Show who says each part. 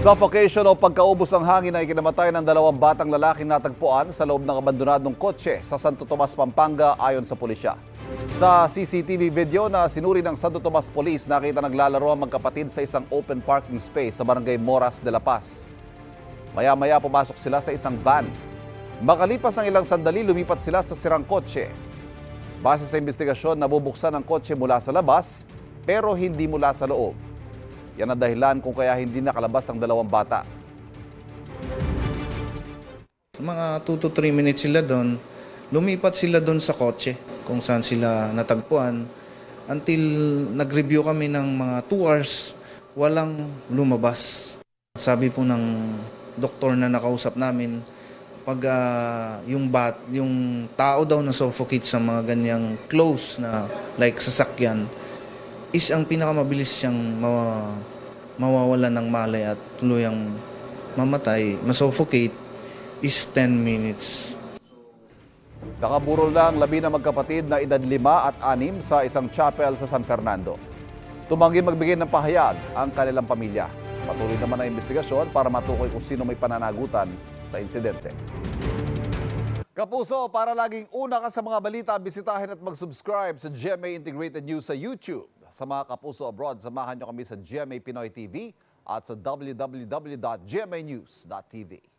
Speaker 1: Suffocation o pagkaubos ng hangin ay kinamatay ng dalawang batang lalaking natagpuan sa loob ng abandonadong kotse sa Santo Tomas, Pampanga ayon sa pulisya. Sa CCTV video na sinuri ng Santo Tomas Police, nakita naglalaro ang magkapatid sa isang open parking space sa barangay Moras de la Paz. Maya-maya pumasok sila sa isang van. Makalipas ang ilang sandali, lumipat sila sa sirang kotse. Base sa investigasyon, nabubuksan ang kotse mula sa labas pero hindi mula sa loob. Yan ang dahilan kung kaya hindi nakalabas ang dalawang bata.
Speaker 2: Mga 2 to 3 minutes sila doon, lumipat sila doon sa kotse kung saan sila natagpuan. Until nag-review kami ng mga 2 hours, walang lumabas. Sabi po ng doktor na nakausap namin, pag yung tao daw na suffocate sa mga ganyang close na like sasakyan, is ang pinakamabilis siyang mawawalan ng malay at tuluyang mamatay, masuffocate, is 10 minutes.
Speaker 1: Nakaburol lang 12 na magkapatid na edad 5 at 6 sa isang chapel sa San Fernando. Tumanggi magbigay ng pahayag ang kanilang pamilya. Patuloy naman ang investigasyon para matukoy kung sino may pananagutan sa insidente. Kapuso, para laging una ka sa mga balita, bisitahin at mag-subscribe sa GMA Integrated News sa YouTube. Sa mga kapuso abroad, samahan nyo kami sa GMA Pinoy TV at sa www.gmanews.tv.